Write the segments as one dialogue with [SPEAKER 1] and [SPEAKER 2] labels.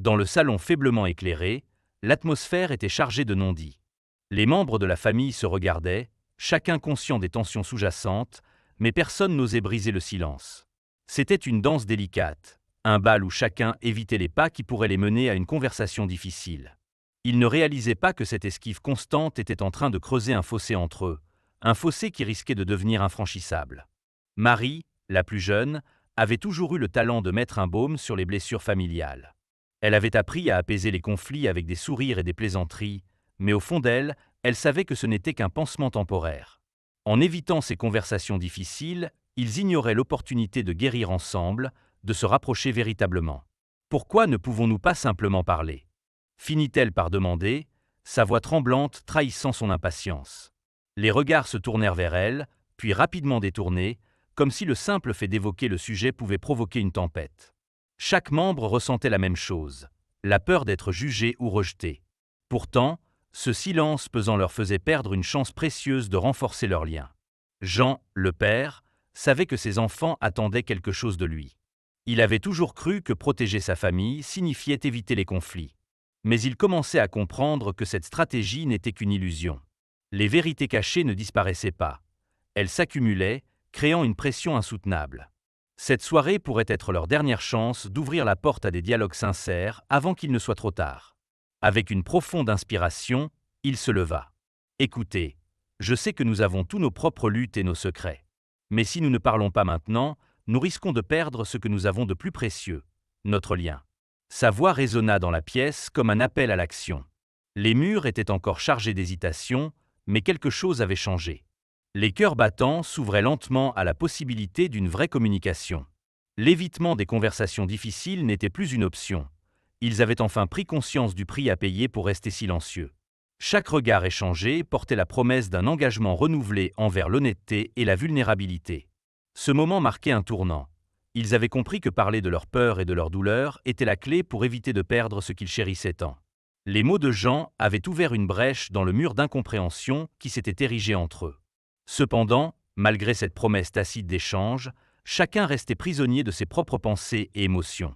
[SPEAKER 1] Dans le salon faiblement éclairé, l'atmosphère était chargée de non-dits. Les membres de la famille se regardaient, chacun conscient des tensions sous-jacentes, mais personne n'osait briser le silence. C'était une danse délicate, un bal où chacun évitait les pas qui pourraient les mener à une conversation difficile. Ils ne réalisaient pas que cette esquive constante était en train de creuser un fossé entre eux, un fossé qui risquait de devenir infranchissable. Marie, la plus jeune, avait toujours eu le talent de mettre un baume sur les blessures familiales. Elle avait appris à apaiser les conflits avec des sourires et des plaisanteries, mais au fond d'elle, elle savait que ce n'était qu'un pansement temporaire. En évitant ces conversations difficiles, ils ignoraient l'opportunité de guérir ensemble, de se rapprocher véritablement. Pourquoi ne pouvons-nous pas simplement parler ? Finit-elle par demander, sa voix tremblante trahissant son impatience. Les regards se tournèrent vers elle, puis rapidement détournés, comme si le simple fait d'évoquer le sujet pouvait provoquer une tempête. Chaque membre ressentait la même chose, la peur d'être jugé ou rejeté. Pourtant, ce silence pesant leur faisait perdre une chance précieuse de renforcer leur lien. Jean, le père, savait que ses enfants attendaient quelque chose de lui. Il avait toujours cru que protéger sa famille signifiait éviter les conflits. Mais il commençait à comprendre que cette stratégie n'était qu'une illusion. Les vérités cachées ne disparaissaient pas. Elles s'accumulaient, créant une pression insoutenable. Cette soirée pourrait être leur dernière chance d'ouvrir la porte à des dialogues sincères avant qu'il ne soit trop tard. Avec une profonde inspiration, il se leva. « Écoutez, je sais que nous avons tous nos propres luttes et nos secrets. Mais si nous ne parlons pas maintenant, nous risquons de perdre ce que nous avons de plus précieux, notre lien. » Sa voix résonna dans la pièce comme un appel à l'action. Les murs étaient encore chargés d'hésitation, mais quelque chose avait changé. Les cœurs battants s'ouvraient lentement à la possibilité d'une vraie communication. L'évitement des conversations difficiles n'était plus une option. Ils avaient enfin pris conscience du prix à payer pour rester silencieux. Chaque regard échangé portait la promesse d'un engagement renouvelé envers l'honnêteté et la vulnérabilité. Ce moment marquait un tournant. Ils avaient compris que parler de leurs peurs et de leurs douleurs était la clé pour éviter de perdre ce qu'ils chérissaient tant. Les mots de Jean avaient ouvert une brèche dans le mur d'incompréhension qui s'était érigé entre eux. Cependant, malgré cette promesse tacite d'échange, chacun restait prisonnier de ses propres pensées et émotions.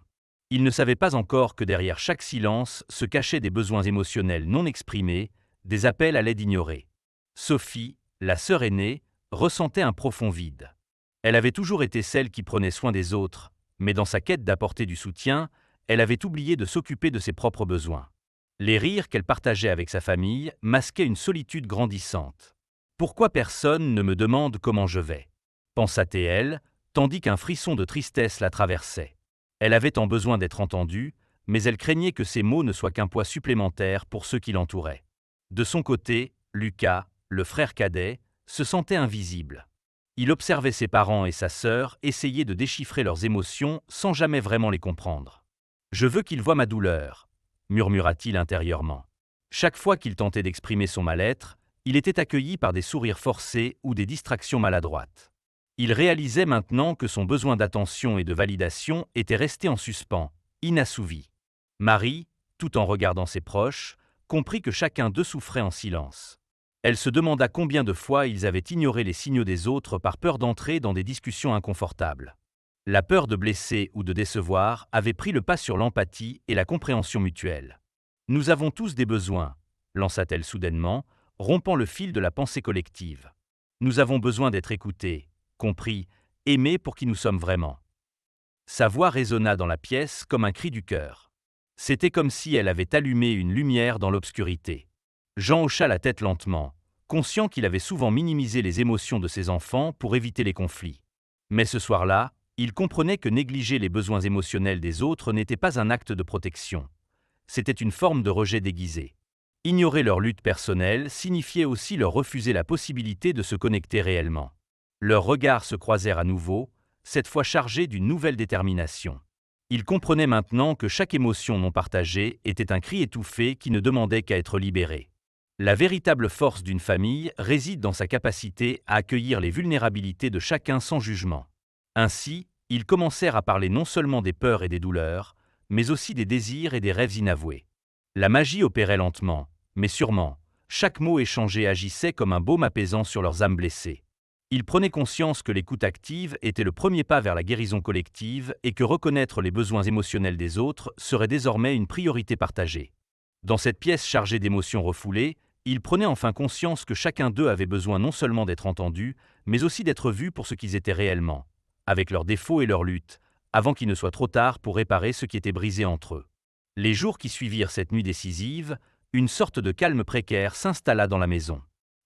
[SPEAKER 1] Ils ne savaient pas encore que derrière chaque silence se cachaient des besoins émotionnels non exprimés, des appels à l'aide ignorés. Sophie, la sœur aînée, ressentait un profond vide. Elle avait toujours été celle qui prenait soin des autres, mais dans sa quête d'apporter du soutien, elle avait oublié de s'occuper de ses propres besoins. Les rires qu'elle partageait avec sa famille masquaient une solitude grandissante. « Pourquoi personne ne me demande comment je vais ?» pensa-t-elle, tandis qu'un frisson de tristesse la traversait. Elle avait tant besoin d'être entendue, mais elle craignait que ces mots ne soient qu'un poids supplémentaire pour ceux qui l'entouraient. De son côté, Lucas, le frère cadet, se sentait invisible. Il observait ses parents et sa sœur essayer de déchiffrer leurs émotions sans jamais vraiment les comprendre. « Je veux qu'il voie ma douleur », murmura-t-il intérieurement. Chaque fois qu'il tentait d'exprimer son mal-être, il était accueilli par des sourires forcés ou des distractions maladroites. Il réalisait maintenant que son besoin d'attention et de validation était resté en suspens, inassouvi. Marie, tout en regardant ses proches, comprit que chacun d'eux souffrait en silence. Elle se demanda combien de fois ils avaient ignoré les signaux des autres par peur d'entrer dans des discussions inconfortables. La peur de blesser ou de décevoir avait pris le pas sur l'empathie et la compréhension mutuelle. « Nous avons tous des besoins », lança-t-elle soudainement, rompant le fil de la pensée collective. « Nous avons besoin d'être écoutés, compris, aimés pour qui nous sommes vraiment. » Sa voix résonna dans la pièce comme un cri du cœur. C'était comme si elle avait allumé une lumière dans l'obscurité. Jean hocha la tête lentement, conscient qu'il avait souvent minimisé les émotions de ses enfants pour éviter les conflits. Mais ce soir-là, il comprenait que négliger les besoins émotionnels des autres n'était pas un acte de protection. C'était une forme de rejet déguisé. Ignorer leur lutte personnelle signifiait aussi leur refuser la possibilité de se connecter réellement. Leurs regards se croisèrent à nouveau, cette fois chargés d'une nouvelle détermination. Ils comprenaient maintenant que chaque émotion non partagée était un cri étouffé qui ne demandait qu'à être libéré. La véritable force d'une famille réside dans sa capacité à accueillir les vulnérabilités de chacun sans jugement. Ainsi, ils commencèrent à parler non seulement des peurs et des douleurs, mais aussi des désirs et des rêves inavoués. La magie opérait lentement, mais sûrement. Chaque mot échangé agissait comme un baume apaisant sur leurs âmes blessées. Il prenait conscience que l'écoute active était le premier pas vers la guérison collective et que reconnaître les besoins émotionnels des autres serait désormais une priorité partagée. Dans cette pièce chargée d'émotions refoulées, il prenait enfin conscience que chacun d'eux avait besoin non seulement d'être entendu, mais aussi d'être vu pour ce qu'ils étaient réellement, avec leurs défauts et leurs luttes, avant qu'il ne soit trop tard pour réparer ce qui était brisé entre eux. Les jours qui suivirent cette nuit décisive, une sorte de calme précaire s'installa dans la maison.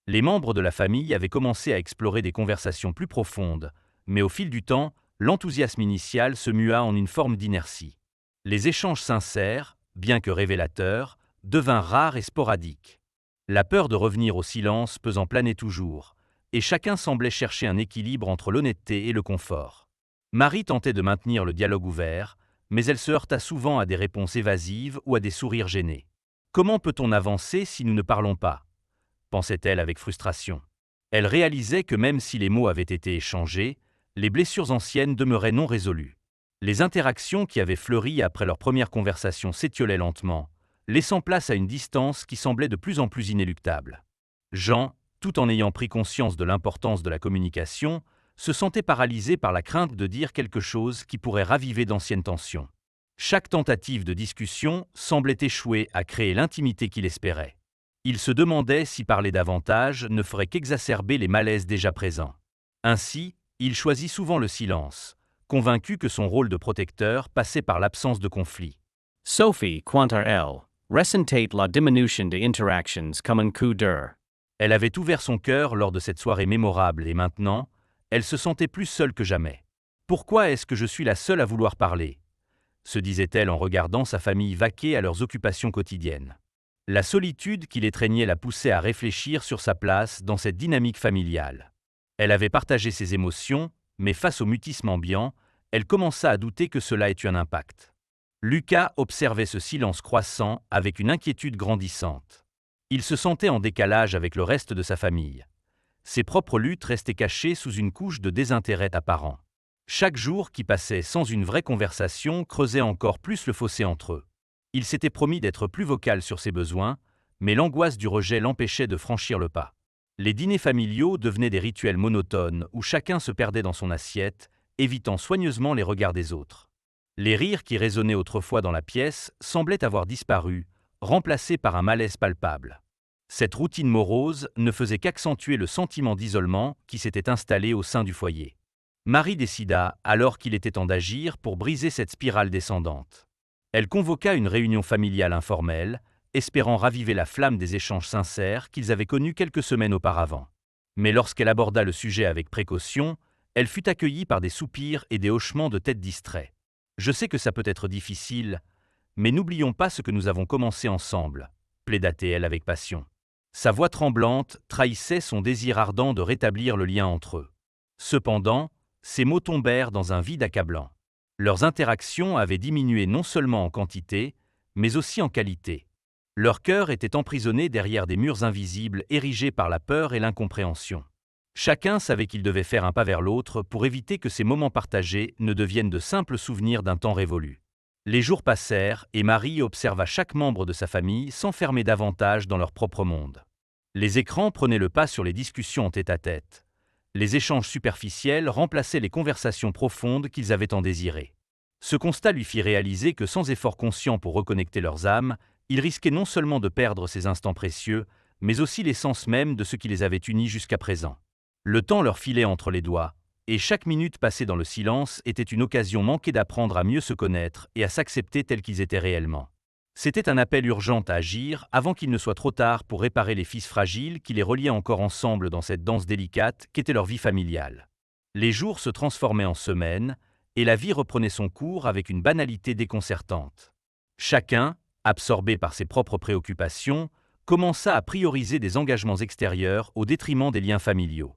[SPEAKER 1] Les membres de la famille avaient commencé à explorer des conversations plus profondes, mais au fil du temps, l'enthousiasme initial se mua en une forme d'inertie. Les échanges sincères, bien que révélateurs, devinrent rares et sporadiques. La peur de revenir au silence pesant planait toujours, et chacun semblait chercher un équilibre entre l'honnêteté et le confort. Marie tentait de maintenir le dialogue ouvert, mais elle se heurta souvent à des réponses évasives ou à des sourires gênés. Comment peut-on avancer si nous ne parlons pas ? Pensait-elle avec frustration. Elle réalisait que même si les mots avaient été échangés, les blessures anciennes demeuraient non résolues. Les interactions qui avaient fleuri après leur première conversation s'étiolaient lentement, laissant place à une distance qui semblait de plus en plus inéluctable. Jean, tout en ayant pris conscience de l'importance de la communication, se sentait paralysé par la crainte de dire quelque chose qui pourrait raviver d'anciennes tensions. Chaque tentative de discussion semblait échouer à créer l'intimité qu'il espérait. Il se demandait si parler davantage ne ferait qu'exacerber les malaises déjà présents. Ainsi, il choisit souvent le silence, convaincu que son rôle de protecteur passait par l'absence de conflit.
[SPEAKER 2] Sophie, quant à elle, ressentait la diminution de interactions comme un coup dur.
[SPEAKER 1] Elle avait ouvert son cœur lors de cette soirée mémorable et maintenant, elle se sentait plus seule que jamais. « Pourquoi est-ce que je suis la seule à vouloir parler ?» se disait-elle en regardant sa famille vaquer à leurs occupations quotidiennes. La solitude qui l'étreignait la poussait à réfléchir sur sa place dans cette dynamique familiale. Elle avait partagé ses émotions, mais face au mutisme ambiant, elle commença à douter que cela ait eu un impact. Lucas observait ce silence croissant avec une inquiétude grandissante. Il se sentait en décalage avec le reste de sa famille. Ses propres luttes restaient cachées sous une couche de désintérêt apparent. Chaque jour qui passait sans une vraie conversation creusait encore plus le fossé entre eux. Il s'était promis d'être plus vocal sur ses besoins, mais l'angoisse du rejet l'empêchait de franchir le pas. Les dîners familiaux devenaient des rituels monotones où chacun se perdait dans son assiette, évitant soigneusement les regards des autres. Les rires qui résonnaient autrefois dans la pièce semblaient avoir disparu, remplacés par un malaise palpable. Cette routine morose ne faisait qu'accentuer le sentiment d'isolement qui s'était installé au sein du foyer. Marie décida, alors qu'il était temps d'agir, pour briser cette spirale descendante. Elle convoqua une réunion familiale informelle, espérant raviver la flamme des échanges sincères qu'ils avaient connus quelques semaines auparavant. Mais lorsqu'elle aborda le sujet avec précaution, elle fut accueillie par des soupirs et des hochements de tête distraits. « Je sais que ça peut être difficile, mais n'oublions pas ce que nous avons commencé ensemble, » plaida-t-elle avec passion. Sa voix tremblante trahissait son désir ardent de rétablir le lien entre eux. Cependant, ces mots tombèrent dans un vide accablant. Leurs interactions avaient diminué non seulement en quantité, mais aussi en qualité. Leur cœur était emprisonné derrière des murs invisibles érigés par la peur et l'incompréhension. Chacun savait qu'il devait faire un pas vers l'autre pour éviter que ces moments partagés ne deviennent de simples souvenirs d'un temps révolu. Les jours passèrent et Marie observa chaque membre de sa famille s'enfermer davantage dans leur propre monde. Les écrans prenaient le pas sur les discussions en tête-à-tête. Les échanges superficiels remplaçaient les conversations profondes qu'ils avaient tant désirées. Ce constat lui fit réaliser que sans effort conscient pour reconnecter leurs âmes, ils risquaient non seulement de perdre ces instants précieux, mais aussi l'essence même de ce qui les avait unis jusqu'à présent. Le temps leur filait entre les doigts, et chaque minute passée dans le silence était une occasion manquée d'apprendre à mieux se connaître et à s'accepter tels qu'ils étaient réellement. C'était un appel urgent à agir avant qu'il ne soit trop tard pour réparer les fils fragiles qui les reliaient encore ensemble dans cette danse délicate qu'était leur vie familiale. Les jours se transformaient en semaines, et la vie reprenait son cours avec une banalité déconcertante. Chacun, absorbé par ses propres préoccupations, commença à prioriser des engagements extérieurs au détriment des liens familiaux.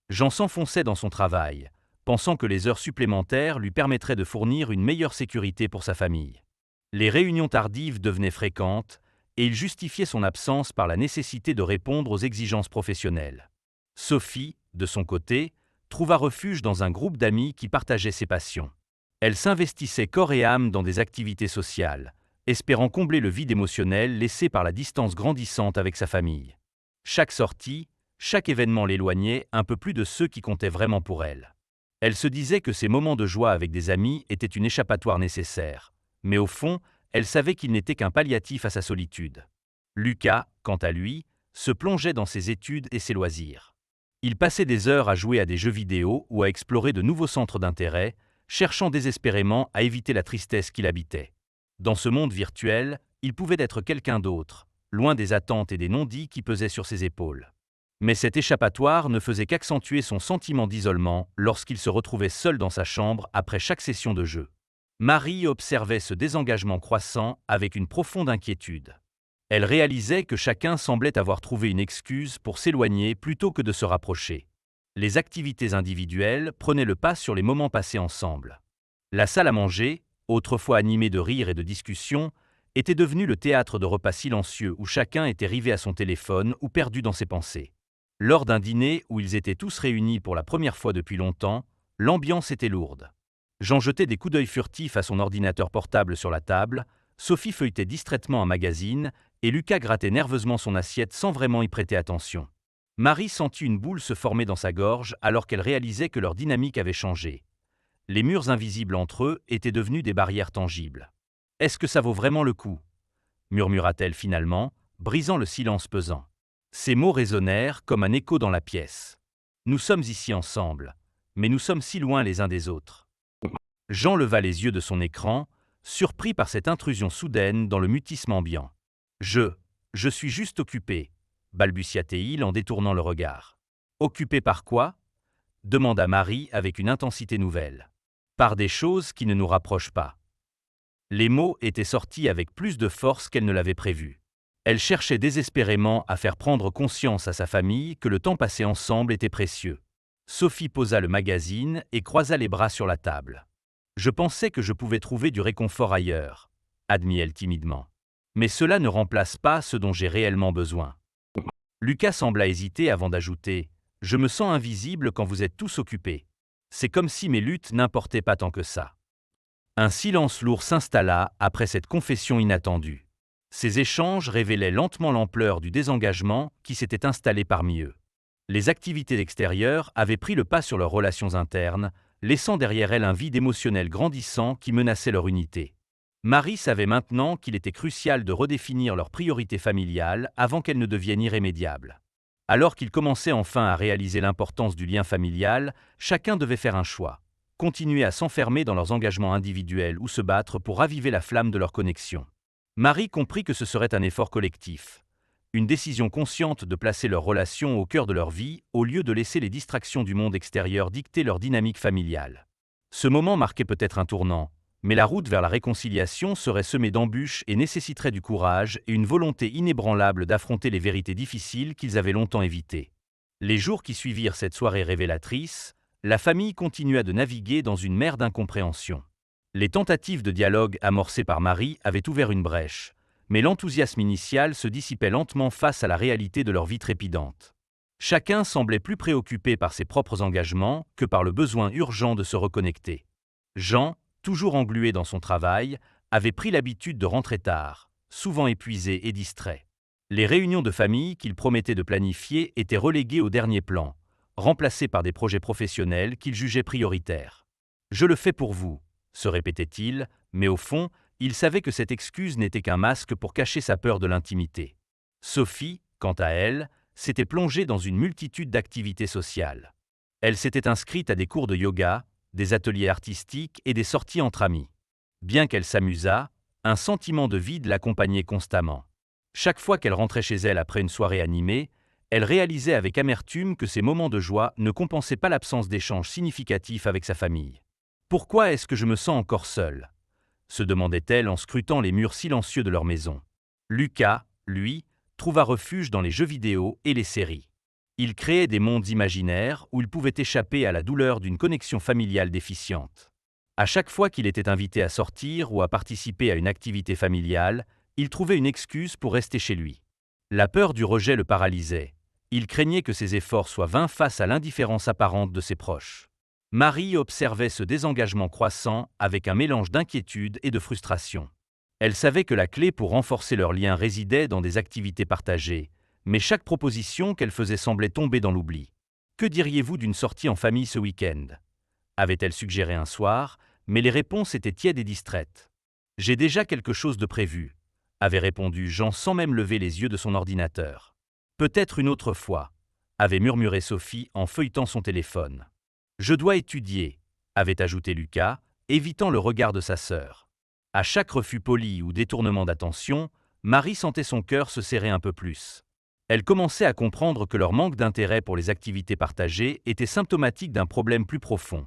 [SPEAKER 1] Jean s'enfonçait dans son travail, pensant que les heures supplémentaires lui permettraient de fournir une meilleure sécurité pour sa famille. Les réunions tardives devenaient fréquentes, et il justifiait son absence par la nécessité de répondre aux exigences professionnelles. Sophie, de son côté, trouva refuge dans un groupe d'amis qui partageaient ses passions. Elle s'investissait corps et âme dans des activités sociales, espérant combler le vide émotionnel laissé par la distance grandissante avec sa famille. Chaque sortie, Chaque événement l'éloignait un peu plus de ceux qui comptaient vraiment pour elle. Elle se disait que ces moments de joie avec des amis étaient une échappatoire nécessaire, mais au fond, elle savait qu'ils n'étaient qu'un palliatif à sa solitude. Lucas, quant à lui, se plongeait dans ses études et ses loisirs. Il passait des heures à jouer à des jeux vidéo ou à explorer de nouveaux centres d'intérêt, cherchant désespérément à éviter la tristesse qui l'habitait. Dans ce monde virtuel, il pouvait être quelqu'un d'autre, loin des attentes et des non-dits qui pesaient sur ses épaules. Mais cet échappatoire ne faisait qu'accentuer son sentiment d'isolement lorsqu'il se retrouvait seul dans sa chambre après chaque session de jeu. Marie observait ce désengagement croissant avec une profonde inquiétude. Elle réalisait que chacun semblait avoir trouvé une excuse pour s'éloigner plutôt que de se rapprocher. Les activités individuelles prenaient le pas sur les moments passés ensemble. La salle à manger, autrefois animée de rires et de discussions, était devenue le théâtre de repas silencieux où chacun était rivé à son téléphone ou perdu dans ses pensées. Lors d'un dîner où ils étaient tous réunis pour la première fois depuis longtemps, l'ambiance était lourde. Jean jetait des coups d'œil furtifs à son ordinateur portable sur la table, Sophie feuilletait distraitement un magazine, et Lucas grattait nerveusement son assiette sans vraiment y prêter attention. Marie sentit une boule se former dans sa gorge alors qu'elle réalisait que leur dynamique avait changé. Les murs invisibles entre eux étaient devenus des barrières tangibles. « Est-ce que ça vaut vraiment le coup ?» murmura-t-elle finalement, brisant le silence pesant. Ces mots résonnèrent comme un écho dans la pièce. « Nous sommes ici ensemble, mais nous sommes si loin les uns des autres. » Jean leva les yeux de son écran, surpris par cette intrusion soudaine dans le mutisme ambiant. « Je suis juste occupé, » balbutia-t-il en détournant le regard. « Occupé par quoi ?» demanda Marie avec une intensité nouvelle. « Par des choses qui ne nous rapprochent pas. » Les mots étaient sortis avec plus de force qu'elle ne l'avait prévu. Elle cherchait désespérément à faire prendre conscience à sa famille que le temps passé ensemble était précieux. Sophie posa le magazine et croisa les bras sur la table. « Je pensais que je pouvais trouver du réconfort ailleurs, » admit-elle timidement. « Mais cela ne remplace pas ce dont j'ai réellement besoin. » Lucas sembla hésiter avant d'ajouter « Je me sens invisible quand vous êtes tous occupés. C'est comme si mes luttes n'importaient pas tant que ça. » Un silence lourd s'installa après cette confession inattendue. Ces échanges révélaient lentement l'ampleur du désengagement qui s'était installé parmi eux. Les activités extérieures avaient pris le pas sur leurs relations internes, laissant derrière elles un vide émotionnel grandissant qui menaçait leur unité. Marie savait maintenant qu'il était crucial de redéfinir leurs priorités familiales avant qu'elles ne deviennent irrémédiables. Alors qu'ils commençaient enfin à réaliser l'importance du lien familial, chacun devait faire un choix. Continuer à s'enfermer dans leurs engagements individuels ou se battre pour raviver la flamme de leur connexion. Marie comprit que ce serait un effort collectif. Une décision consciente de placer leurs relations au cœur de leur vie au lieu de laisser les distractions du monde extérieur dicter leur dynamique familiale. Ce moment marquait peut-être un tournant, mais la route vers la réconciliation serait semée d'embûches et nécessiterait du courage et une volonté inébranlable d'affronter les vérités difficiles qu'ils avaient longtemps évitées. Les jours qui suivirent cette soirée révélatrice, la famille continua de naviguer dans une mer d'incompréhension. Les tentatives de dialogue amorcées par Marie avaient ouvert une brèche, mais l'enthousiasme initial se dissipait lentement face à la réalité de leur vie trépidante. Chacun semblait plus préoccupé par ses propres engagements que par le besoin urgent de se reconnecter. Jean, toujours englué dans son travail, avait pris l'habitude de rentrer tard, souvent épuisé et distrait. Les réunions de famille qu'il promettait de planifier étaient reléguées au dernier plan, remplacées par des projets professionnels qu'il jugeait prioritaires. « Je le fais pour vous », se répétait-il, mais au fond, il savait que cette excuse n'était qu'un masque pour cacher sa peur de l'intimité. Sophie, quant à elle, s'était plongée dans une multitude d'activités sociales. Elle s'était inscrite à des cours de yoga, des ateliers artistiques et des sorties entre amis. Bien qu'elle s'amusât, un sentiment de vide l'accompagnait constamment. Chaque fois qu'elle rentrait chez elle après une soirée animée, elle réalisait avec amertume que ces moments de joie ne compensaient pas l'absence d'échanges significatifs avec sa famille. « Pourquoi est-ce que je me sens encore seule ?» se demandait-elle en scrutant les murs silencieux de leur maison. Lucas, lui, trouva refuge dans les jeux vidéo et les séries. Il créait des mondes imaginaires où il pouvait échapper à la douleur d'une connexion familiale déficiente. À chaque fois qu'il était invité à sortir ou à participer à une activité familiale, il trouvait une excuse pour rester chez lui. La peur du rejet le paralysait. Il craignait que ses efforts soient vains face à l'indifférence apparente de ses proches. Marie observait ce désengagement croissant avec un mélange d'inquiétude et de frustration. Elle savait que la clé pour renforcer leur lien résidait dans des activités partagées, Mais chaque proposition qu'elle faisait semblait tomber dans l'oubli. « Que diriez-vous d'une sortie en famille ce week-end » avait-elle suggéré un soir, mais les réponses étaient tièdes et distraites. « J'ai déjà quelque chose de prévu » avait répondu Jean sans même lever les yeux de son ordinateur. « Peut-être une autre fois » avait murmuré Sophie en feuilletant son téléphone. « Je dois étudier » avait ajouté Lucas, évitant le regard de sa sœur. À chaque refus poli ou détournement d'attention, Marie sentait son cœur se serrer un peu plus. Elle commençait à comprendre que leur manque d'intérêt pour les activités partagées était symptomatique d'un problème plus profond.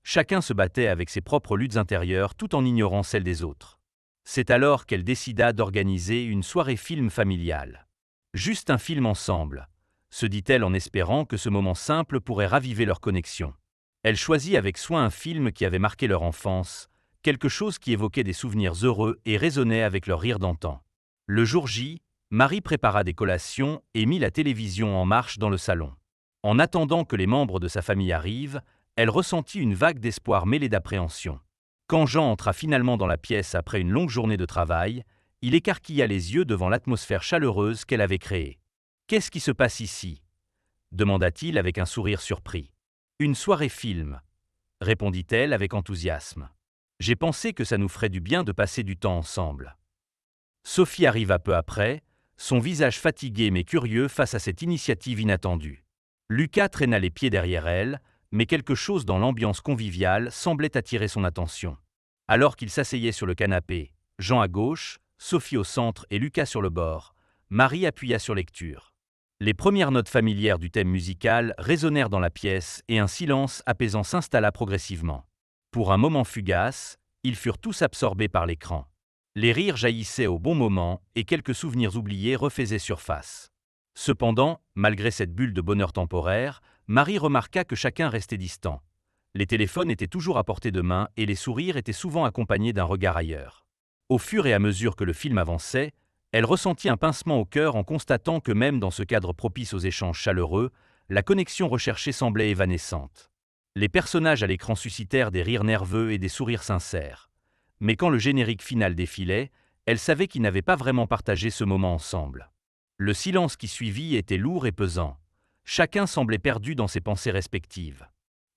[SPEAKER 1] Chacun se battait avec ses propres luttes intérieures tout en ignorant celles des autres. C'est alors qu'elle décida d'organiser une soirée film familiale. Juste un film ensemble, se dit-elle en espérant que ce moment simple pourrait raviver leur connexion. Elle choisit avec soin un film qui avait marqué leur enfance, quelque chose qui évoquait des souvenirs heureux et résonnait avec leur rire d'antan. Le jour J, Marie prépara des collations et mit la télévision en marche dans le salon. En attendant que les membres de sa famille arrivent, elle ressentit une vague d'espoir mêlée d'appréhension. Quand Jean entra finalement dans la pièce après une longue journée de travail, il écarquilla les yeux devant l'atmosphère chaleureuse qu'elle avait créée. « Qu'est-ce qui se passe ici » demanda-t-il avec un sourire surpris. « Une soirée film » répondit-elle avec enthousiasme. « J'ai pensé que ça nous ferait du bien de passer du temps ensemble. » Sophie arriva peu après, son visage fatigué mais curieux face à cette initiative inattendue. Lucas traîna les pieds derrière elle, mais quelque chose dans l'ambiance conviviale semblait attirer son attention. Alors qu'ils s'asseyaient sur le canapé, Jean à gauche, Sophie au centre et Lucas sur le bord, Marie appuya sur lecture. Les premières notes familières du thème musical résonnèrent dans la pièce et un silence apaisant s'installa progressivement. Pour un moment fugace, ils furent tous absorbés par l'écran. Les rires jaillissaient au bon moment et quelques souvenirs oubliés refaisaient surface. Cependant, malgré cette bulle de bonheur temporaire, Marie remarqua que chacun restait distant. Les téléphones étaient toujours à portée de main et les sourires étaient souvent accompagnés d'un regard ailleurs. Au fur et à mesure que le film avançait, elle ressentit un pincement au cœur en constatant que même dans ce cadre propice aux échanges chaleureux, la connexion recherchée semblait évanescente. Les personnages à l'écran suscitèrent des rires nerveux et des sourires sincères. Mais quand le générique final défilait, elle savait qu'ils n'avaient pas vraiment partagé ce moment ensemble. Le silence qui suivit était lourd et pesant. Chacun semblait perdu dans ses pensées respectives.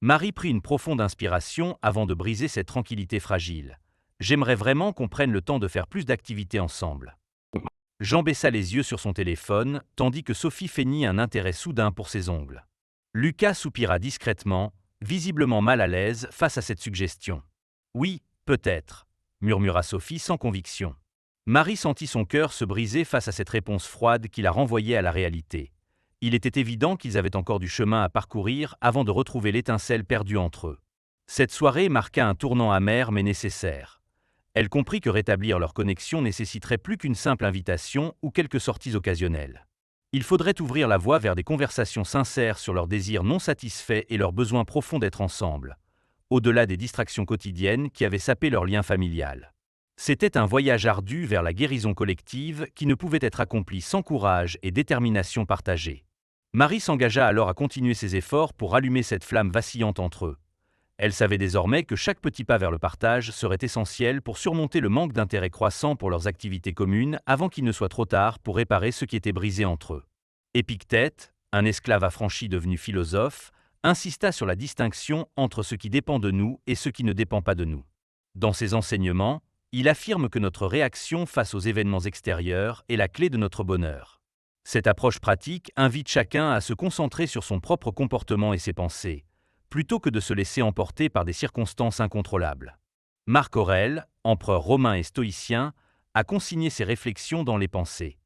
[SPEAKER 1] Marie prit une profonde inspiration avant de briser cette tranquillité fragile. « J'aimerais vraiment qu'on prenne le temps de faire plus d'activités ensemble. » Jean baissa les yeux sur son téléphone, tandis que Sophie feignit un intérêt soudain pour ses ongles. Lucas soupira discrètement, visiblement mal à l'aise face à cette suggestion. « Oui, peut-être », murmura Sophie sans conviction. Marie sentit son cœur se briser face à cette réponse froide qui la renvoyait à la réalité. Il était évident qu'ils avaient encore du chemin à parcourir avant de retrouver l'étincelle perdue entre eux. Cette soirée marqua un tournant amer mais nécessaire. Elle comprit que rétablir leur connexion nécessiterait plus qu'une simple invitation ou quelques sorties occasionnelles. Il faudrait ouvrir la voie vers des conversations sincères sur leurs désirs non satisfaits et leur besoin profond d'être ensemble, au-delà des distractions quotidiennes qui avaient sapé leur lien familial. C'était un voyage ardu vers la guérison collective qui ne pouvait être accompli sans courage et détermination partagée. Marie s'engaga alors à continuer ses efforts pour rallumer cette flamme vacillante entre eux. Elle savait désormais que chaque petit pas vers le partage serait essentiel pour surmonter le manque d'intérêt croissant pour leurs activités communes avant qu'il ne soit trop tard pour réparer ce qui était brisé entre eux. Épictète, un esclave affranchi devenu philosophe, insista sur la distinction entre ce qui dépend de nous et ce qui ne dépend pas de nous. Dans ses enseignements, il affirme que notre réaction face aux événements extérieurs est la clé de notre bonheur. Cette approche pratique invite chacun à se concentrer sur son propre comportement et ses pensées, plutôt que de se laisser emporter par des circonstances incontrôlables. Marc Aurèle, empereur romain et stoïcien, a consigné ses réflexions dans les Pensées.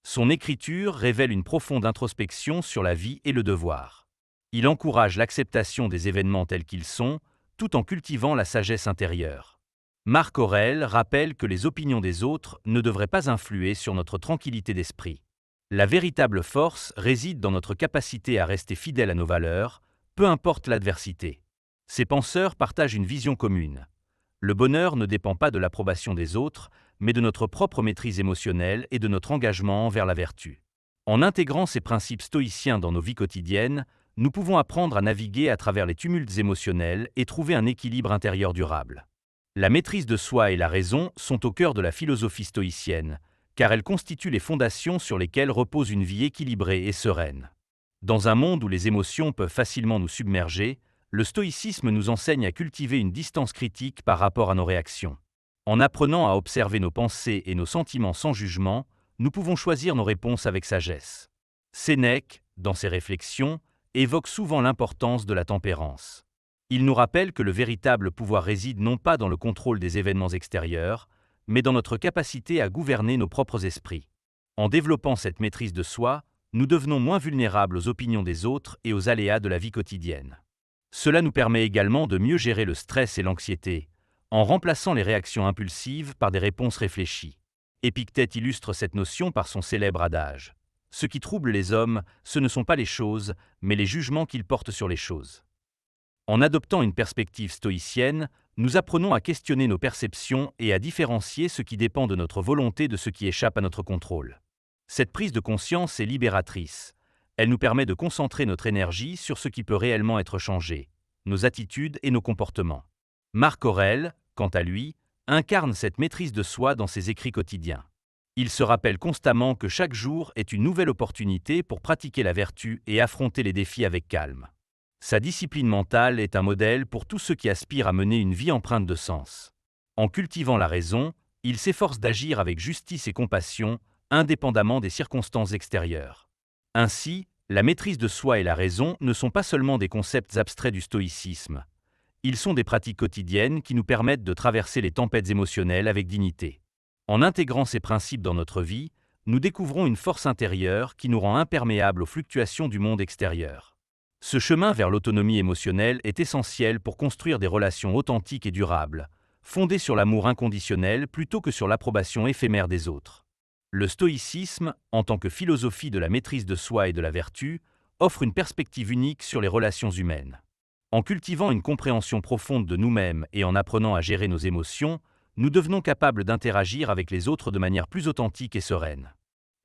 [SPEAKER 1] Son écriture révèle une profonde introspection sur la vie et le devoir. Il encourage l'acceptation des événements tels qu'ils sont, tout en cultivant la sagesse intérieure. Marc Aurèle rappelle que les opinions des autres ne devraient pas influer sur notre tranquillité d'esprit. La véritable force réside dans notre capacité à rester fidèle à nos valeurs, peu importe l'adversité. Ces penseurs partagent une vision commune. Le bonheur ne dépend pas de l'approbation des autres, mais de notre propre maîtrise émotionnelle et de notre engagement envers la vertu. En intégrant ces principes stoïciens dans nos vies quotidiennes, nous pouvons apprendre à naviguer à travers les tumultes émotionnels et trouver un équilibre intérieur durable. La maîtrise de soi et la raison sont au cœur de la philosophie stoïcienne, car elles constituent les fondations sur lesquelles repose une vie équilibrée et sereine. Dans un monde où les émotions peuvent facilement nous submerger, le stoïcisme nous enseigne à cultiver une distance critique par rapport à nos réactions. En apprenant à observer nos pensées et nos sentiments sans jugement, nous pouvons choisir nos réponses avec sagesse. Sénèque, dans ses réflexions, évoque souvent l'importance de la tempérance. Il nous rappelle que le véritable pouvoir réside non pas dans le contrôle des événements extérieurs, mais dans notre capacité à gouverner nos propres esprits. En développant cette maîtrise de soi, nous devenons moins vulnérables aux opinions des autres et aux aléas de la vie quotidienne. Cela nous permet également de mieux gérer le stress et l'anxiété, en remplaçant les réactions impulsives par des réponses réfléchies. Épictète illustre cette notion par son célèbre adage. Ce qui trouble les hommes, ce ne sont pas les choses, mais les jugements qu'ils portent sur les choses. En adoptant une perspective stoïcienne, nous apprenons à questionner nos perceptions et à différencier ce qui dépend de notre volonté de ce qui échappe à notre contrôle. Cette prise de conscience est libératrice. Elle nous permet de concentrer notre énergie sur ce qui peut réellement être changé, nos attitudes et nos comportements. Marc Aurèle, quant à lui, incarne cette maîtrise de soi dans ses écrits quotidiens. Il se rappelle constamment que chaque jour est une nouvelle opportunité pour pratiquer la vertu et affronter les défis avec calme. Sa discipline mentale est un modèle pour tous ceux qui aspirent à mener une vie empreinte de sens. En cultivant la raison, il s'efforce d'agir avec justice et compassion, indépendamment des circonstances extérieures. Ainsi, la maîtrise de soi et la raison ne sont pas seulement des concepts abstraits du stoïcisme. Ils sont des pratiques quotidiennes qui nous permettent de traverser les tempêtes émotionnelles avec dignité. En intégrant ces principes dans notre vie, nous découvrons une force intérieure qui nous rend imperméables aux fluctuations du monde extérieur. Ce chemin vers l'autonomie émotionnelle est essentiel pour construire des relations authentiques et durables, fondées sur l'amour inconditionnel plutôt que sur l'approbation éphémère des autres. Le stoïcisme, en tant que philosophie de la maîtrise de soi et de la vertu, offre une perspective unique sur les relations humaines. En cultivant une compréhension profonde de nous-mêmes et en apprenant à gérer nos émotions, nous devenons capables d'interagir avec les autres de manière plus authentique et sereine.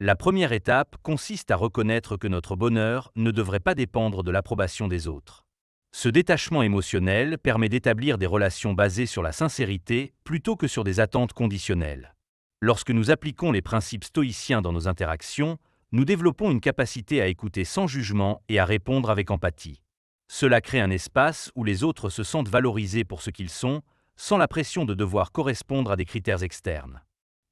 [SPEAKER 1] La première étape consiste à reconnaître que notre bonheur ne devrait pas dépendre de l'approbation des autres. Ce détachement émotionnel permet d'établir des relations basées sur la sincérité plutôt que sur des attentes conditionnelles. Lorsque nous appliquons les principes stoïciens dans nos interactions, nous développons une capacité à écouter sans jugement et à répondre avec empathie. Cela crée un espace où les autres se sentent valorisés pour ce qu'ils sont, sans la pression de devoir correspondre à des critères externes.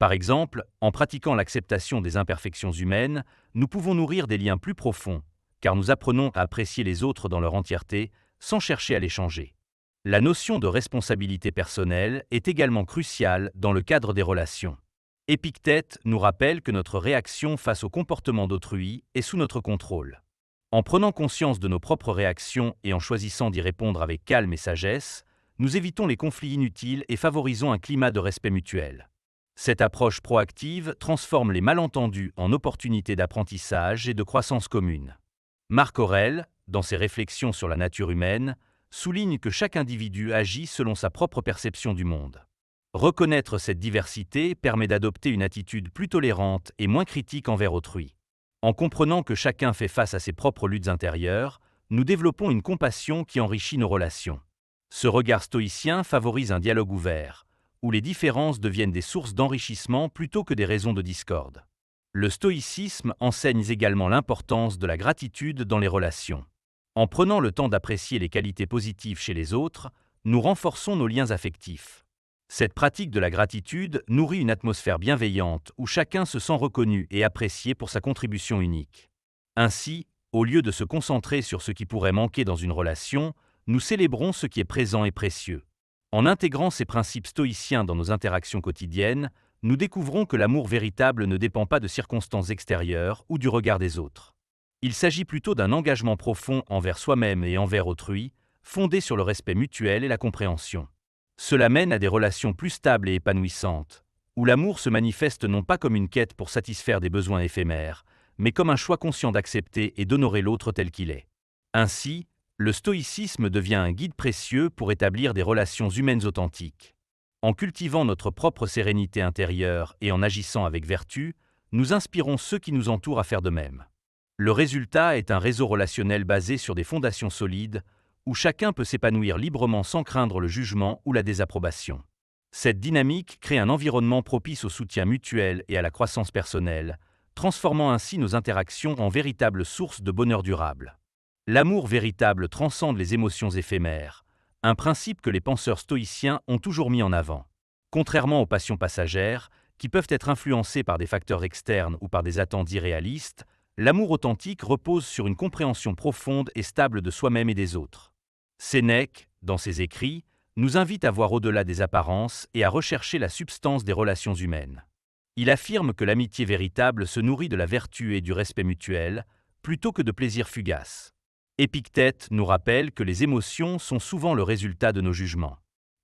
[SPEAKER 1] Par exemple, en pratiquant l'acceptation des imperfections humaines, nous pouvons nourrir des liens plus profonds, car nous apprenons à apprécier les autres dans leur entièreté, sans chercher à les changer. La notion de responsabilité personnelle est également cruciale dans le cadre des relations. Épictète nous rappelle que notre réaction face au comportement d'autrui est sous notre contrôle. En prenant conscience de nos propres réactions et en choisissant d'y répondre avec calme et sagesse, nous évitons les conflits inutiles et favorisons un climat de respect mutuel. Cette approche proactive transforme les malentendus en opportunités d'apprentissage et de croissance commune. Marc Aurèle, dans ses réflexions sur la nature humaine, souligne que chaque individu agit selon sa propre perception du monde. Reconnaître cette diversité permet d'adopter une attitude plus tolérante et moins critique envers autrui. En comprenant que chacun fait face à ses propres luttes intérieures, nous développons une compassion qui enrichit nos relations. Ce regard stoïcien favorise un dialogue ouvert, où les différences deviennent des sources d'enrichissement plutôt que des raisons de discorde. Le stoïcisme enseigne également l'importance de la gratitude dans les relations. En prenant le temps d'apprécier les qualités positives chez les autres, nous renforçons nos liens affectifs. Cette pratique de la gratitude nourrit une atmosphère bienveillante où chacun se sent reconnu et apprécié pour sa contribution unique. Ainsi, au lieu de se concentrer sur ce qui pourrait manquer dans une relation, nous célébrons ce qui est présent et précieux. En intégrant ces principes stoïciens dans nos interactions quotidiennes, nous découvrons que l'amour véritable ne dépend pas de circonstances extérieures ou du regard des autres. Il s'agit plutôt d'un engagement profond envers soi-même et envers autrui, fondé sur le respect mutuel et la compréhension. Cela mène à des relations plus stables et épanouissantes, où l'amour se manifeste non pas comme une quête pour satisfaire des besoins éphémères, mais comme un choix conscient d'accepter et d'honorer l'autre tel qu'il est. Ainsi, le stoïcisme devient un guide précieux pour établir des relations humaines authentiques. En cultivant notre propre sérénité intérieure et en agissant avec vertu, nous inspirons ceux qui nous entourent à faire de même. Le résultat est un réseau relationnel basé sur des fondations solides, où chacun peut s'épanouir librement sans craindre le jugement ou la désapprobation. Cette dynamique crée un environnement propice au soutien mutuel et à la croissance personnelle, transformant ainsi nos interactions en véritables sources de bonheur durable. L'amour véritable transcende les émotions éphémères, un principe que les penseurs stoïciens ont toujours mis en avant. Contrairement aux passions passagères, qui peuvent être influencées par des facteurs externes ou par des attentes irréalistes, l'amour authentique repose sur une compréhension profonde et stable de soi-même et des autres. Sénèque, dans ses écrits, nous invite à voir au-delà des apparences et à rechercher la substance des relations humaines. Il affirme que l'amitié véritable se nourrit de la vertu et du respect mutuel, plutôt que de plaisirs fugaces. Épictète nous rappelle que les émotions sont souvent le résultat de nos jugements.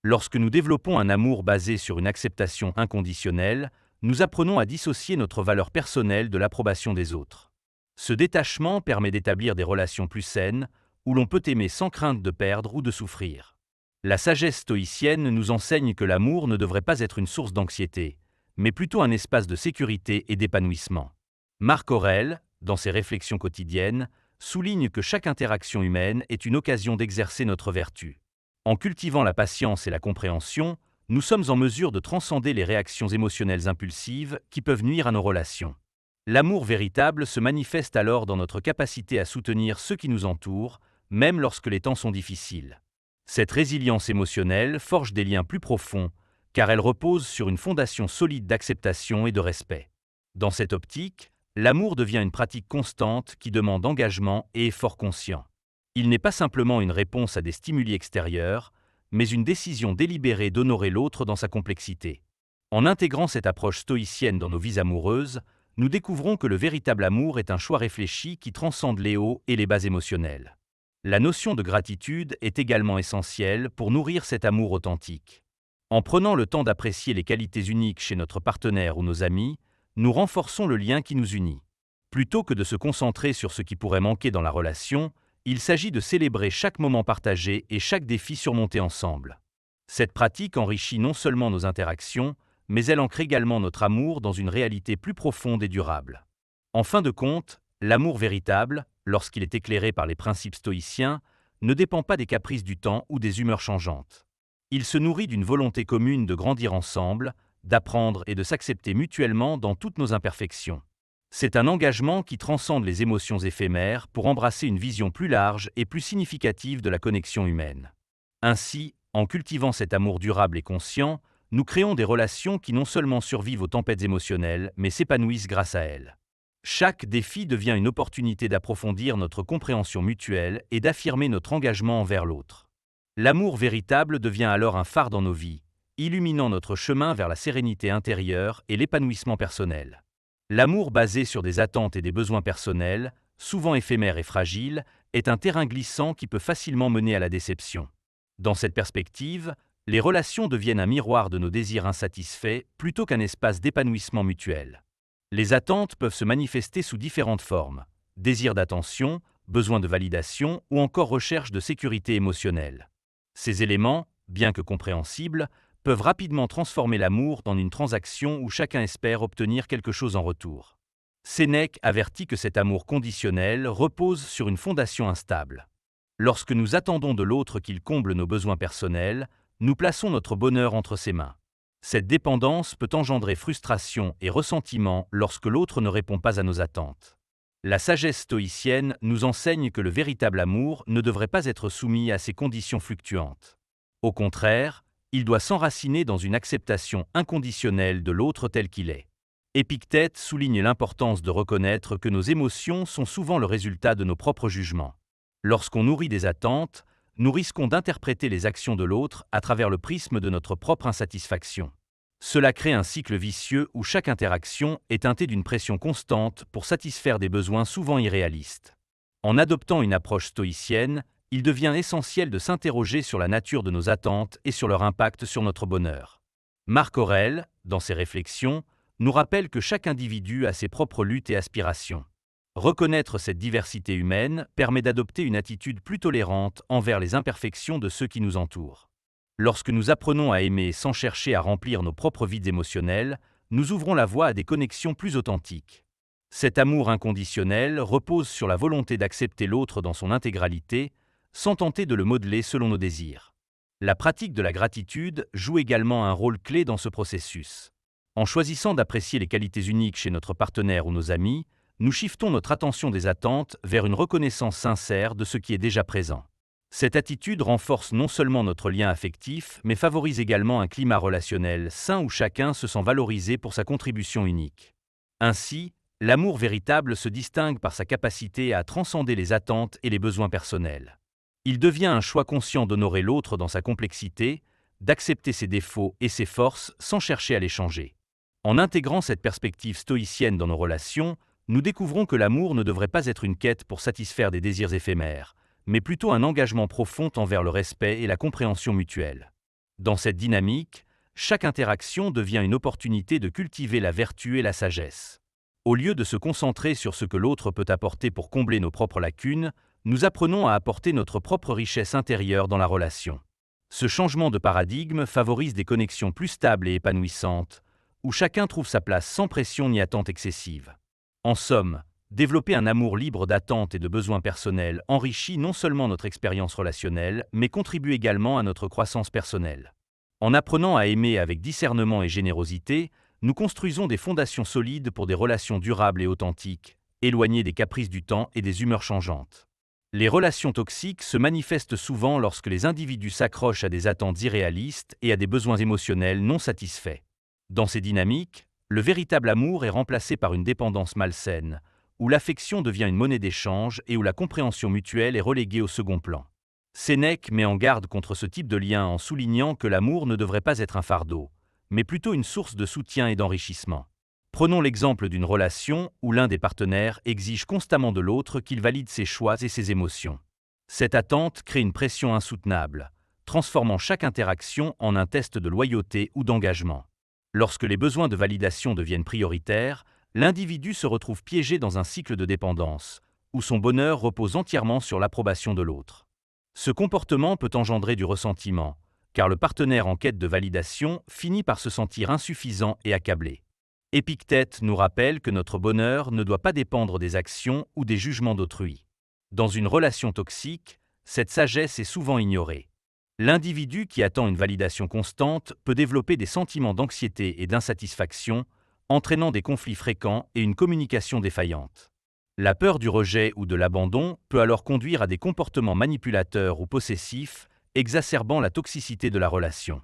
[SPEAKER 1] Lorsque nous développons un amour basé sur une acceptation inconditionnelle, nous apprenons à dissocier notre valeur personnelle de l'approbation des autres. Ce détachement permet d'établir des relations plus saines, où l'on peut aimer sans crainte de perdre ou de souffrir. La sagesse stoïcienne nous enseigne que l'amour ne devrait pas être une source d'anxiété, mais plutôt un espace de sécurité et d'épanouissement. Marc Aurèle, dans ses réflexions quotidiennes, souligne que chaque interaction humaine est une occasion d'exercer notre vertu. En cultivant la patience et la compréhension, nous sommes en mesure de transcender les réactions émotionnelles impulsives qui peuvent nuire à nos relations. L'amour véritable se manifeste alors dans notre capacité à soutenir ceux qui nous entourent, même lorsque les temps sont difficiles. Cette résilience émotionnelle forge des liens plus profonds, car elle repose sur une fondation solide d'acceptation et de respect. Dans cette optique, l'amour devient une pratique constante qui demande engagement et effort conscient. Il n'est pas simplement une réponse à des stimuli extérieurs, mais une décision délibérée d'honorer l'autre dans sa complexité. En intégrant cette approche stoïcienne dans nos vies amoureuses, nous découvrons que le véritable amour est un choix réfléchi qui transcende les hauts et les bas émotionnels. La notion de gratitude est également essentielle pour nourrir cet amour authentique. En prenant le temps d'apprécier les qualités uniques chez notre partenaire ou nos amis, nous renforçons le lien qui nous unit. Plutôt que de se concentrer sur ce qui pourrait manquer dans la relation, il s'agit de célébrer chaque moment partagé et chaque défi surmonté ensemble. Cette pratique enrichit non seulement nos interactions, mais elle ancre également notre amour dans une réalité plus profonde et durable. En fin de compte, l'amour véritable, lorsqu'il est éclairé par les principes stoïciens, ne dépend pas des caprices du temps ou des humeurs changeantes. Il se nourrit d'une volonté commune de grandir ensemble, d'apprendre et de s'accepter mutuellement dans toutes nos imperfections. C'est un engagement qui transcende les émotions éphémères pour embrasser une vision plus large et plus significative de la connexion humaine. Ainsi, en cultivant cet amour durable et conscient, nous créons des relations qui non seulement survivent aux tempêtes émotionnelles, mais s'épanouissent grâce à elles. Chaque défi devient une opportunité d'approfondir notre compréhension mutuelle et d'affirmer notre engagement envers l'autre. L'amour véritable devient alors un phare dans nos vies, illuminant notre chemin vers la sérénité intérieure et l'épanouissement personnel. L'amour basé sur des attentes et des besoins personnels, souvent éphémères et fragiles, est un terrain glissant qui peut facilement mener à la déception. Dans cette perspective, les relations deviennent un miroir de nos désirs insatisfaits plutôt qu'un espace d'épanouissement mutuel. Les attentes peuvent se manifester sous différentes formes: désir d'attention, besoin de validation ou encore recherche de sécurité émotionnelle. Ces éléments, bien que compréhensibles, peuvent rapidement transformer l'amour en une transaction où chacun espère obtenir quelque chose en retour. Sénèque avertit que cet amour conditionnel repose sur une fondation instable. Lorsque nous attendons de l'autre qu'il comble nos besoins personnels, nous plaçons notre bonheur entre ses mains. Cette dépendance peut engendrer frustration et ressentiment lorsque l'autre ne répond pas à nos attentes. La sagesse stoïcienne nous enseigne que le véritable amour ne devrait pas être soumis à ces conditions fluctuantes. Au contraire, il doit s'enraciner dans une acceptation inconditionnelle de l'autre tel qu'il est. Épictète souligne l'importance de reconnaître que nos émotions sont souvent le résultat de nos propres jugements. Lorsqu'on nourrit des attentes, nous risquons d'interpréter les actions de l'autre à travers le prisme de notre propre insatisfaction. Cela crée un cycle vicieux où chaque interaction est teintée d'une pression constante pour satisfaire des besoins souvent irréalistes. En adoptant une approche stoïcienne, il devient essentiel de s'interroger sur la nature de nos attentes et sur leur impact sur notre bonheur. Marc Aurèle, dans ses réflexions, nous rappelle que chaque individu a ses propres luttes et aspirations. Reconnaître cette diversité humaine permet d'adopter une attitude plus tolérante envers les imperfections de ceux qui nous entourent. Lorsque nous apprenons à aimer sans chercher à remplir nos propres vides émotionnels, nous ouvrons la voie à des connexions plus authentiques. Cet amour inconditionnel repose sur la volonté d'accepter l'autre dans son intégralité, sans tenter de le modeler selon nos désirs. La pratique de la gratitude joue également un rôle clé dans ce processus. En choisissant d'apprécier les qualités uniques chez notre partenaire ou nos amis, nous shiftons notre attention des attentes vers une reconnaissance sincère de ce qui est déjà présent. Cette attitude renforce non seulement notre lien affectif, mais favorise également un climat relationnel sain où chacun se sent valorisé pour sa contribution unique. Ainsi, l'amour véritable se distingue par sa capacité à transcender les attentes et les besoins personnels. Il devient un choix conscient d'honorer l'autre dans sa complexité, d'accepter ses défauts et ses forces sans chercher à les changer. En intégrant cette perspective stoïcienne dans nos relations, nous découvrons que l'amour ne devrait pas être une quête pour satisfaire des désirs éphémères, mais plutôt un engagement profond envers le respect et la compréhension mutuelle. Dans cette dynamique, chaque interaction devient une opportunité de cultiver la vertu et la sagesse. Au lieu de se concentrer sur ce que l'autre peut apporter pour combler nos propres lacunes, nous apprenons à apporter notre propre richesse intérieure dans la relation. Ce changement de paradigme favorise des connexions plus stables et épanouissantes, où chacun trouve sa place sans pression ni attente excessive. En somme, développer un amour libre d'attentes et de besoins personnels enrichit non seulement notre expérience relationnelle, mais contribue également à notre croissance personnelle. En apprenant à aimer avec discernement et générosité, nous construisons des fondations solides pour des relations durables et authentiques, éloignées des caprices du temps et des humeurs changeantes. Les relations toxiques se manifestent souvent lorsque les individus s'accrochent à des attentes irréalistes et à des besoins émotionnels non satisfaits. Dans ces dynamiques, le véritable amour est remplacé par une dépendance malsaine, où l'affection devient une monnaie d'échange et où la compréhension mutuelle est reléguée au second plan. Sénèque met en garde contre ce type de lien en soulignant que l'amour ne devrait pas être un fardeau, mais plutôt une source de soutien et d'enrichissement. Prenons l'exemple d'une relation où l'un des partenaires exige constamment de l'autre qu'il valide ses choix et ses émotions. Cette attente crée une pression insoutenable, transformant chaque interaction en un test de loyauté ou d'engagement. Lorsque les besoins de validation deviennent prioritaires, l'individu se retrouve piégé dans un cycle de dépendance, où son bonheur repose entièrement sur l'approbation de l'autre. Ce comportement peut engendrer du ressentiment, car le partenaire en quête de validation finit par se sentir insuffisant et accablé. Épictète nous rappelle que notre bonheur ne doit pas dépendre des actions ou des jugements d'autrui. Dans une relation toxique, cette sagesse est souvent ignorée. L'individu qui attend une validation constante peut développer des sentiments d'anxiété et d'insatisfaction, entraînant des conflits fréquents et une communication défaillante. La peur du rejet ou de l'abandon peut alors conduire à des comportements manipulateurs ou possessifs, exacerbant la toxicité de la relation.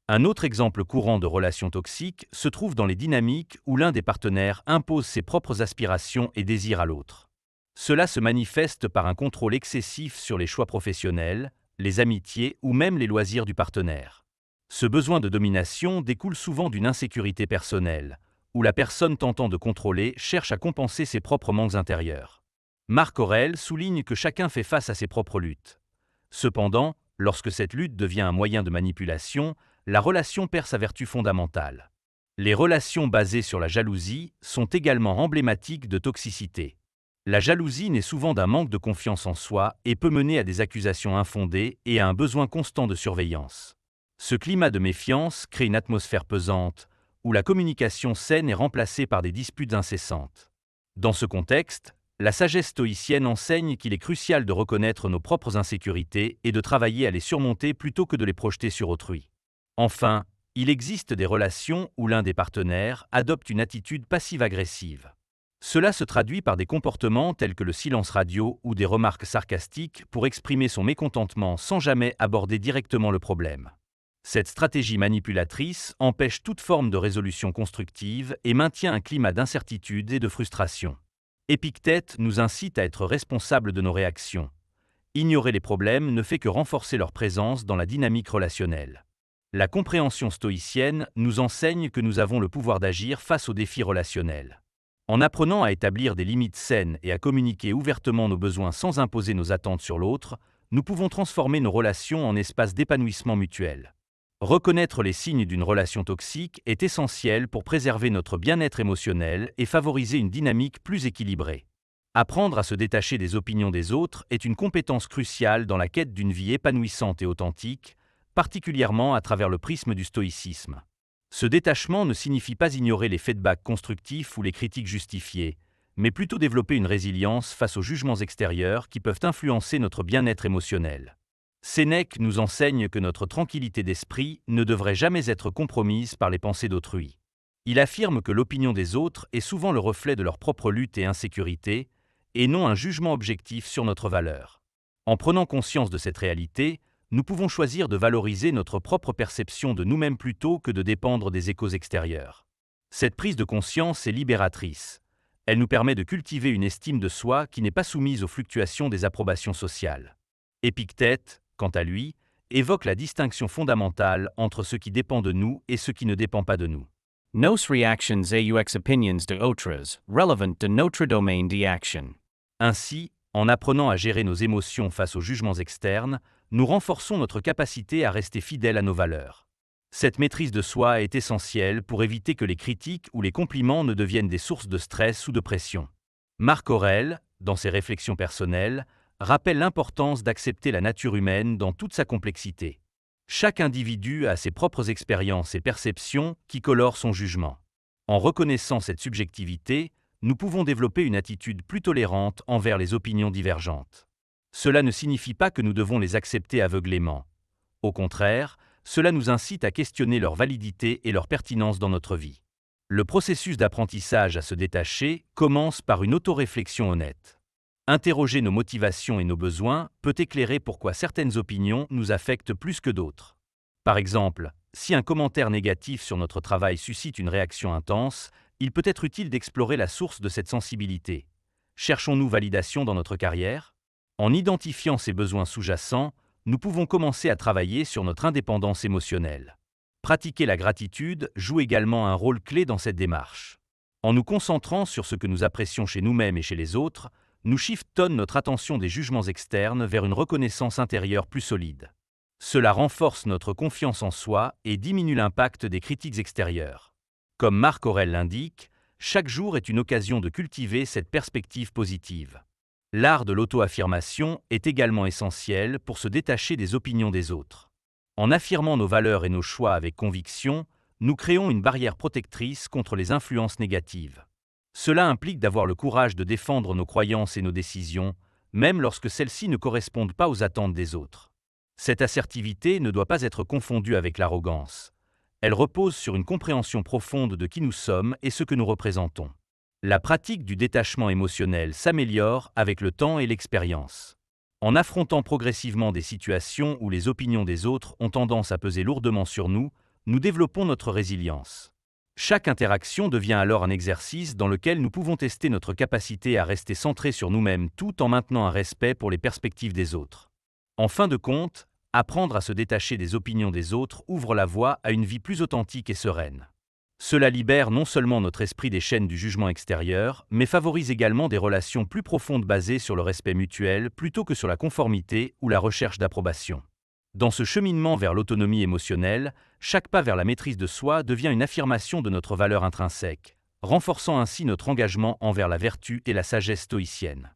[SPEAKER 1] Un autre exemple courant de relation toxique se trouve dans les dynamiques où l'un des partenaires impose ses propres aspirations et désirs à l'autre. Cela se manifeste par un contrôle excessif sur les choix professionnels, les amitiés ou même les loisirs du partenaire. Ce besoin de domination découle souvent d'une insécurité personnelle, où la personne tentant de contrôler cherche à compenser ses propres manques intérieurs. Marc Aurèle souligne que chacun fait face à ses propres luttes. Cependant, lorsque cette lutte devient un moyen de manipulation, la relation perd sa vertu fondamentale. Les relations basées sur la jalousie sont également emblématiques de toxicité. La jalousie naît souvent d'un manque de confiance en soi et peut mener à des accusations infondées et à un besoin constant de surveillance. Ce climat de méfiance crée une atmosphère pesante, où la communication saine est remplacée par des disputes incessantes. Dans ce contexte, la sagesse stoïcienne enseigne qu'il est crucial de reconnaître nos propres insécurités et de travailler à les surmonter plutôt que de les projeter sur autrui. Enfin, il existe des relations où l'un des partenaires adopte une attitude passive-agressive. Cela se traduit par des comportements tels que le silence radio ou des remarques sarcastiques pour exprimer son mécontentement sans jamais aborder directement le problème. Cette stratégie manipulatrice empêche toute forme de résolution constructive et maintient un climat d'incertitude et de frustration. Épictète nous incite à être responsables de nos réactions. Ignorer les problèmes ne fait que renforcer leur présence dans la dynamique relationnelle. La compréhension stoïcienne nous enseigne que nous avons le pouvoir d'agir face aux défis relationnels. En apprenant à établir des limites saines et à communiquer ouvertement nos besoins sans imposer nos attentes sur l'autre, nous pouvons transformer nos relations en espaces d'épanouissement mutuel. Reconnaître les signes d'une relation toxique est essentiel pour préserver notre bien-être émotionnel et favoriser une dynamique plus équilibrée. Apprendre à se détacher des opinions des autres est une compétence cruciale dans la quête d'une vie épanouissante et authentique, particulièrement à travers le prisme du stoïcisme. Ce détachement ne signifie pas ignorer les feedbacks constructifs ou les critiques justifiées, mais plutôt développer une résilience face aux jugements extérieurs qui peuvent influencer notre bien-être émotionnel. Sénèque nous enseigne que notre tranquillité d'esprit ne devrait jamais être compromise par les pensées d'autrui. Il affirme que l'opinion des autres est souvent le reflet de leur propre lutte et insécurité, et non un jugement objectif sur notre valeur. En prenant conscience de cette réalité, nous pouvons choisir de valoriser notre propre perception de nous-mêmes plutôt que de dépendre des échos extérieurs. Cette prise de conscience est libératrice. Elle nous permet de cultiver une estime de soi qui n'est pas soumise aux fluctuations des approbations sociales. Épictète, quant à lui, évoque la distinction fondamentale entre ce qui dépend de nous et ce qui ne dépend pas de nous.
[SPEAKER 2] Nos reactions aux opinions de autres, relevant de notre domaine d'action.
[SPEAKER 1] Ainsi, en apprenant à gérer nos émotions face aux jugements externes, nous renforçons notre capacité à rester fidèles à nos valeurs. Cette maîtrise de soi est essentielle pour éviter que les critiques ou les compliments ne deviennent des sources de stress ou de pression. Marc Aurèle, dans ses réflexions personnelles, rappelle l'importance d'accepter la nature humaine dans toute sa complexité. Chaque individu a ses propres expériences et perceptions qui colorent son jugement. En reconnaissant cette subjectivité, nous pouvons développer une attitude plus tolérante envers les opinions divergentes. Cela ne signifie pas que nous devons les accepter aveuglément. Au contraire, cela nous incite à questionner leur validité et leur pertinence dans notre vie. Le processus d'apprentissage à se détacher commence par une autoréflexion honnête. Interroger nos motivations et nos besoins peut éclairer pourquoi certaines opinions nous affectent plus que d'autres. Par exemple, si un commentaire négatif sur notre travail suscite une réaction intense, il peut être utile d'explorer la source de cette sensibilité. Cherchons-nous validation dans notre carrière ? En identifiant ces besoins sous-jacents, nous pouvons commencer à travailler sur notre indépendance émotionnelle. Pratiquer la gratitude joue également un rôle clé dans cette démarche. En nous concentrant sur ce que nous apprécions chez nous-mêmes et chez les autres, nous shiftons notre attention des jugements externes vers une reconnaissance intérieure plus solide. Cela renforce notre confiance en soi et diminue l'impact des critiques extérieures. Comme Marc Aurèle l'indique, chaque jour est une occasion de cultiver cette perspective positive. L'art de l'auto-affirmation est également essentiel pour se détacher des opinions des autres. En affirmant nos valeurs et nos choix avec conviction, nous créons une barrière protectrice contre les influences négatives. Cela implique d'avoir le courage de défendre nos croyances et nos décisions, même lorsque celles-ci ne correspondent pas aux attentes des autres. Cette assertivité ne doit pas être confondue avec l'arrogance. Elle repose sur une compréhension profonde de qui nous sommes et ce que nous représentons. La pratique du détachement émotionnel s'améliore avec le temps et l'expérience. En affrontant progressivement des situations où les opinions des autres ont tendance à peser lourdement sur nous, nous développons notre résilience. Chaque interaction devient alors un exercice dans lequel nous pouvons tester notre capacité à rester centrés sur nous-mêmes tout en maintenant un respect pour les perspectives des autres. En fin de compte, apprendre à se détacher des opinions des autres ouvre la voie à une vie plus authentique et sereine. Cela libère non seulement notre esprit des chaînes du jugement extérieur, mais favorise également des relations plus profondes basées sur le respect mutuel plutôt que sur la conformité ou la recherche d'approbation. Dans ce cheminement vers l'autonomie émotionnelle, chaque pas vers la maîtrise de soi devient une affirmation de notre valeur intrinsèque, renforçant ainsi notre engagement envers la vertu et la sagesse stoïcienne.